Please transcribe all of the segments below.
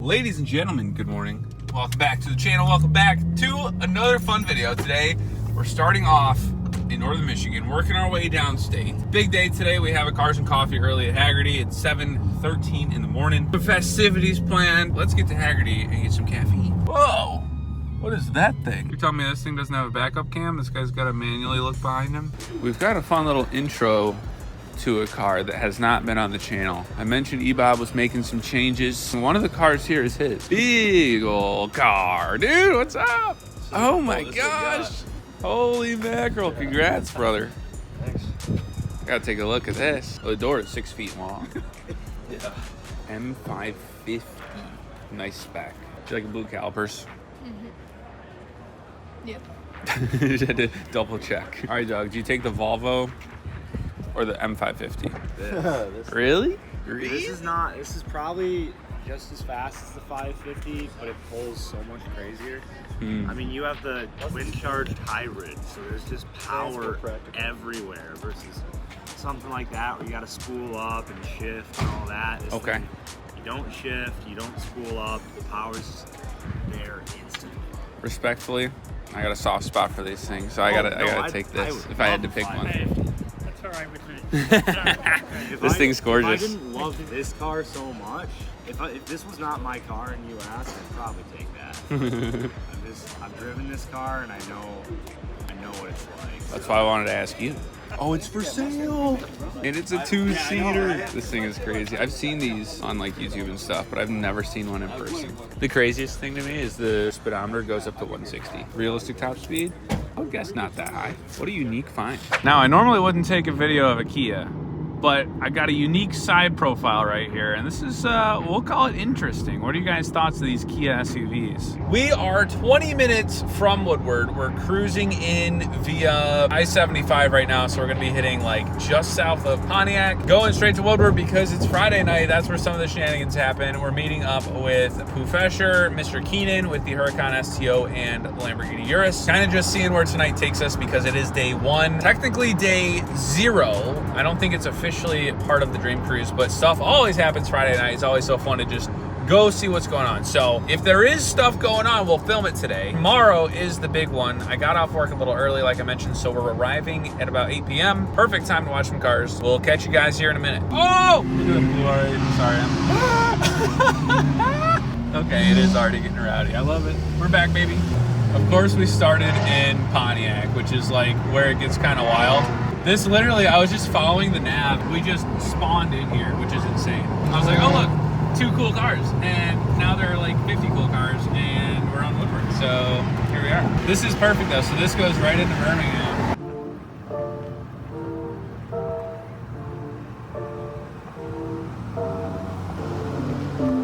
Ladies and gentlemen, good morning. Welcome back to the channel. Welcome back to another fun video. Today, we're starting off in northern Michigan, working our way downstate. Big day today. We have a Cars and Coffee early at Haggerty. It's 7:13 in the morning. The festivities planned. Let's get to Haggerty and get some caffeine. Whoa! What is that thing? You're telling me this thing doesn't have a backup cam? This guy's got to manually look behind him? We've got a fun little intro to a car that has not been on the channel. I mentioned E-Bob was making some changes. One of the cars here is his. Big old car. Dude, what's up? Oh my gosh. Holy mackerel. Congrats, brother. Thanks. Gotta take a look at this. Oh, the door is 6 feet long. Yeah. M550. Nice spec. Do you like blue calipers? Yep. Just had to double check. All right, Doug, do you take the Volvo or the M550? Really? This is probably just as fast as the 550, but it pulls so much crazier. I mean, you have the wind charged hybrid, so there's just power everywhere versus something like that where you got to spool up and shift and all that. This Okay. thing, you don't shift, you don't spool up, the power's there instantly. Respectfully, I got a soft spot for these things, so I gotta take this if I had to pick one. That's all right with me. This thing's gorgeous. If I didn't love this car so much, if this was not my car and you asked, I'd probably take that. I've driven this car and I know what it's like. That's why I wanted to ask you. Oh, it's for sale! And it's a two-seater. This thing is crazy. I've seen these on like YouTube and stuff, but I've never seen one in person. The craziest thing to me is the speedometer goes up to 160. Realistic top speed? I would guess not that high. What a unique find. Now, I normally wouldn't take a video of a Kia, but I got a unique side profile right here, and this is, we'll call it interesting. What are you guys' thoughts of these Kia SUVs? We are 20 minutes from Woodward. We're cruising in via I-75 right now, so we're gonna be hitting like just south of Pontiac, going straight to Woodward because it's Friday night. That's where some of the shenanigans happen. We're meeting up with Pooh Fesher, Mr. Keenan with the Huracan STO and Lamborghini Urus. Kind of just seeing where tonight takes us because it is day one. Technically day 0. I don't think it's officially part of the Dream Cruise, but stuff always happens Friday night. It's always so fun to just go see what's going on. So if there is stuff going on, we'll film it today. Tomorrow is the big one. I got off work a little early, like I mentioned, so we're arriving at about 8 p.m. Perfect time to watch some cars. We'll catch you guys here in a minute. Oh! Sorry. Okay, it is already getting rowdy. I love it. We're back, baby. Of course, we started in Pontiac, which is like where it gets kind of wild. This literally, I was just following the nav. We just spawned in here, which is insane. I was like, oh look, 2 cool cars. And now there are like 50 cool cars and we're on Woodward. So here we are. This is perfect though. So this goes right into Birmingham.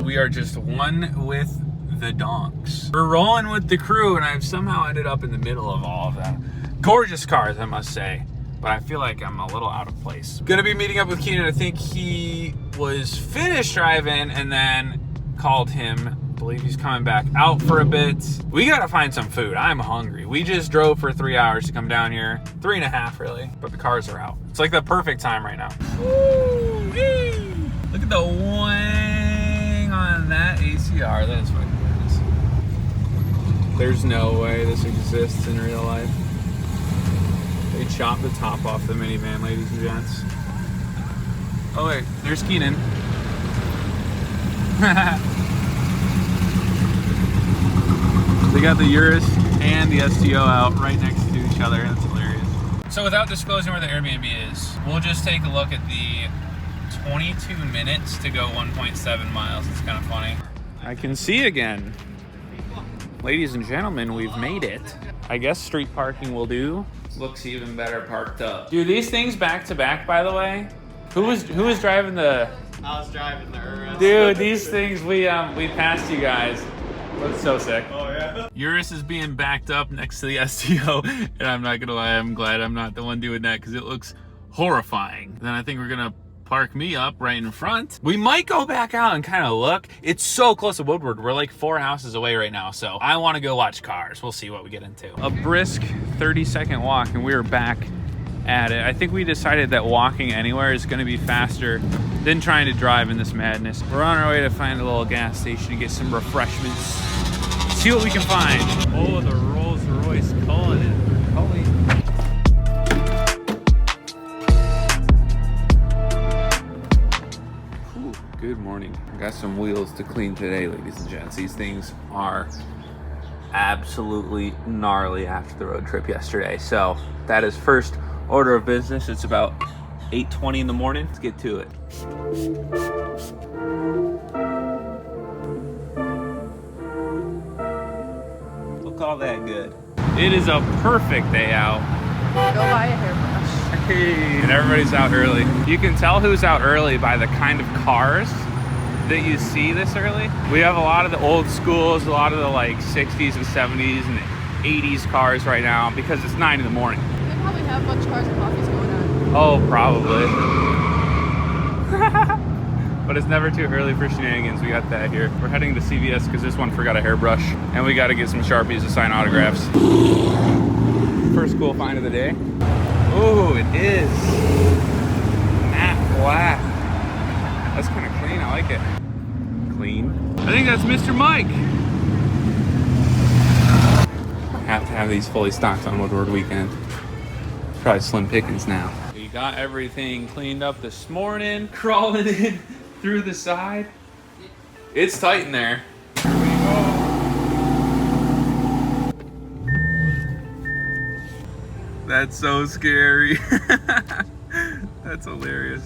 We are just one with the donks. We're rolling with the crew and I've somehow ended up in the middle of all of them. Gorgeous cars, I must say. But I feel like I'm a little out of place. Gonna be meeting up with Keenan. I think he was finished driving and then called him. I believe he's coming back out for a bit. We gotta find some food. I'm hungry. We just drove for 3 hours to come down here. 3.5 really, but the cars are out. It's like the perfect time right now. Woo-wee. Look at the wang on that ACR. That is fucking gorgeous. There's no way this exists in real life. They chopped the top off the minivan, ladies and gents. Oh wait, there's Keenan. They got the Urus and the STO out right next to each other. That's hilarious. So without disclosing where the Airbnb is, we'll just take a look at the 22 minutes to go 1.7 miles. It's kind of funny. I can see again. Ladies and gentlemen, we've made it. I guess street parking will do. Looks even better parked up. Dude, these things back to back, by the way. Who was driving the? I was driving the Urus. Dude, these things we passed you guys. Looks so sick. Oh yeah. Urus is being backed up next to the STO, and I'm not gonna lie, I'm glad I'm not the one doing that because it looks horrifying. Then I think we're gonna park me up right in front. We might go back out and kind of look. It's so close to Woodward. We're like 4 houses away right now, so I want to go watch cars. We'll see what we get into. A brisk 30-second walk, and we are back at it. I think we decided that walking anywhere is going to be faster than trying to drive in this madness. We're on our way to find a little gas station to get some refreshments. See what we can find. Oh, the Rolls Royce calling it. Good morning. I got some wheels to clean today, ladies and gents. These things are absolutely gnarly after the road trip yesterday. So that is first order of business. It's about 8:20 in the morning. Let's get to it. We'll call that good. It is a perfect day out. Go buy a hairbrush. Hey, and everybody's out early. You can tell who's out early by the kind of cars that you see this early. We have a lot of the old schools, a lot of the like 60s and 70s and 80s cars right now because it's 9 in the morning. They probably have a bunch of cars and coffees going on. Oh, probably. But it's never too early for shenanigans. We got that here. We're heading to CVS because this one forgot a hairbrush and we got to get some Sharpies to sign autographs. First cool find of the day. Oh, it is matte black. That's kind of clean. I like it. Clean. I think that's Mr. Mike. I have to have these fully stocked on Woodward weekend. Probably slim pickings now. We got everything cleaned up this morning. Crawling in through the side. It's tight in there. Here we go. That's so scary. That's hilarious.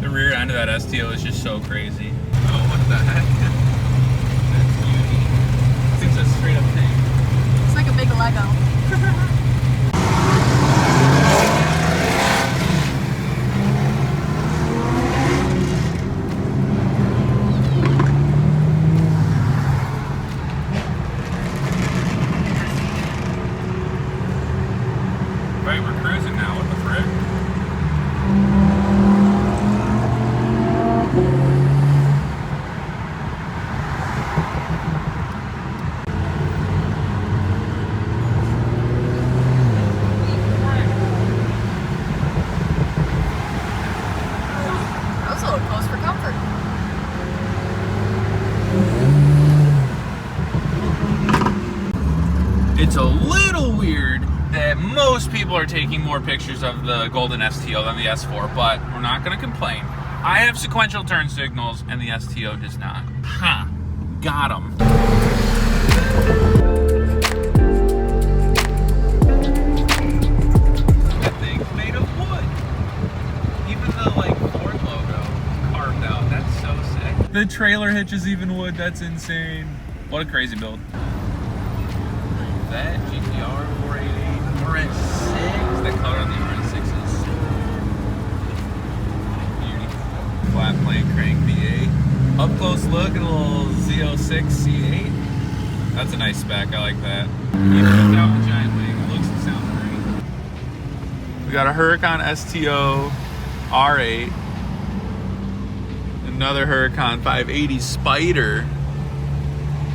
The rear end of that STO is just so crazy. Oh, what the heck? That's beauty. I think that's a straight up thing. It's like a big Lego. Right, we're cruising now. What the frick? That was a little close for comfort. It's a little weird that most people are taking more pictures of the golden STO than the S4, but we're not going to complain. I have sequential turn signals and the STO does not. Ha! Got 'em. That thing's made of wood. Even the Ford logo carved out. That's so sick. The trailer hitch is even wood. That's insane. What a crazy build. That GTR 488 RS6. That color on the RS6s. Beauty. Flat plate crank V8. Up close look at a little Z06 C8. That's a nice spec. I like that. Even without the giant wing, it looks and sounds great. We got a Huracan STO R8. Another Huracan 580 Spider.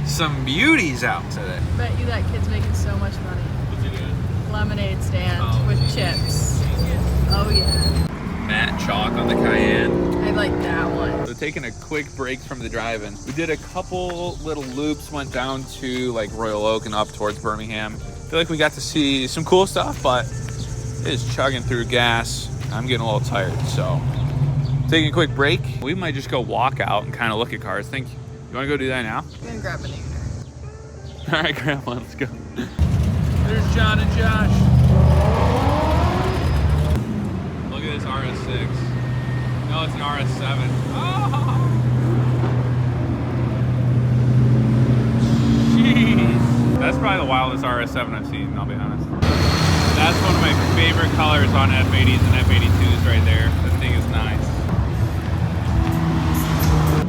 Some beauties out today. Bet you that kid's making so much money. What's it doing? Lemonade stand Oh, with yeah. chips. Oh yeah. Matte chalk on the Cayenne. I like that one. So taking a quick break from the drive-in. We did a couple little loops, went down to Royal Oak and up towards Birmingham. Feel like we got to see some cool stuff, but it is chugging through gas. I'm getting a little tired, so taking a quick break. We might just go walk out and kind of look at cars. You want to go do that now? I'm gonna grab a nooner. All right, Grandma, let's go. There's John and Josh. Look at this RS6. No, it's an RS7. Oh! Jeez. That's probably the wildest RS7 I've seen, I'll be honest. That's one of my favorite colors on F80s and F82s right there. This thing is nice.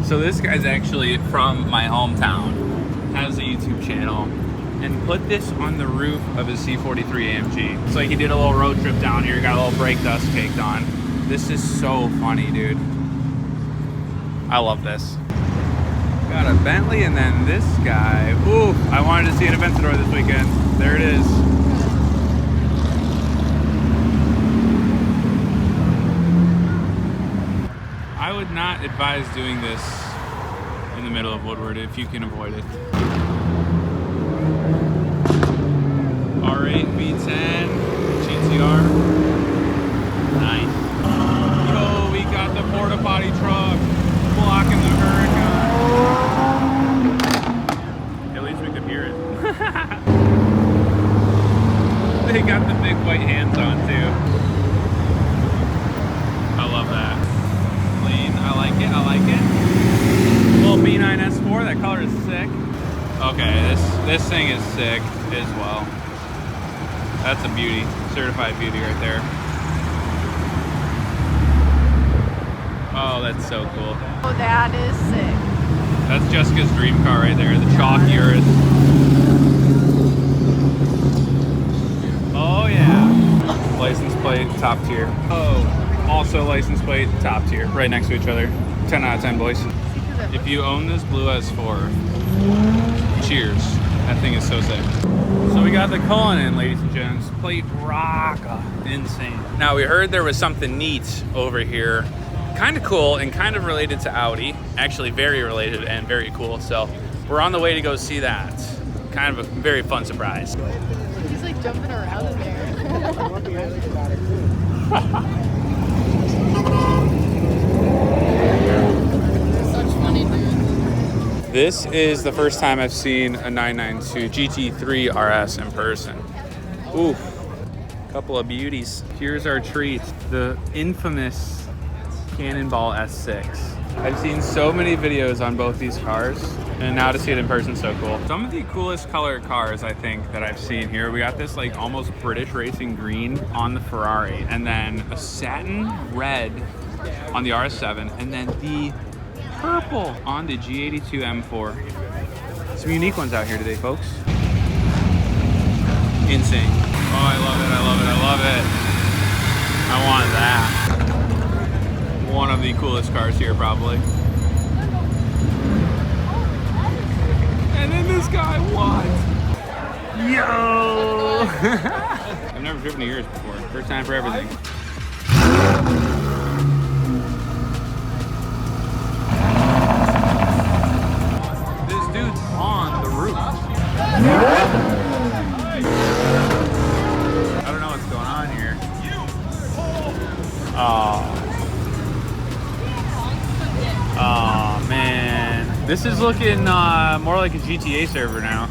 So this guy's actually from my hometown, has a YouTube channel, and put this on the roof of his C43 AMG. It's like he did a little road trip down here, got a little brake dust caked on. This is so funny, dude. I love this. Got a Bentley and then this guy. Ooh, I wanted to see an Aventador this weekend. There it is. I would not advise doing this in the middle of Woodward if you can avoid it. R8 V10 GTR. Nice. Yo, we got the porta potty truck blocking the Huracan. At least we could hear it. They got the big white hands on too. I love that. Clean. I like it. I like it. Little B9 S4. That color is sick. Okay, this thing is sick as well. That's a beauty. Certified beauty right there. Oh, that's so cool. Oh, that is sick. That's Jessica's dream car right there, the chalk Urus. Oh yeah. License plate, top tier. Oh, also license plate, top tier. Right next to each other. 10 out of 10, boys. If you own this blue S4, cheers. That thing is so sick. So we got the Cullinan, ladies and gents. Plate rock. Insane. Now we heard there was something neat over here. Kind of cool and kind of related to Audi. Actually very related and very cool. So we're on the way to go see that. Kind of a very fun surprise. He's like jumping around in there. Such funny dudes. This is the first time I've seen a 992 GT3 RS in person. Oof. Couple of beauties. Here's our treat. The infamous Cannonball S6. I've seen so many videos on both these cars, and now to see it in person, so cool. Some of the coolest color cars I think that I've seen here. We got this like almost British racing green on the Ferrari, and then a satin red on the RS7, and then the purple on the G82 M4. Some unique ones out here today, folks. Insane. Oh, I love it, I love it, I love it. I want that. One of the coolest cars here, probably. And then this guy, what? Yo! I've never driven a Urus before. First time for everything. This dude's on the roof. I don't know what's going on here. Oh man, this is looking more like a GTA server now.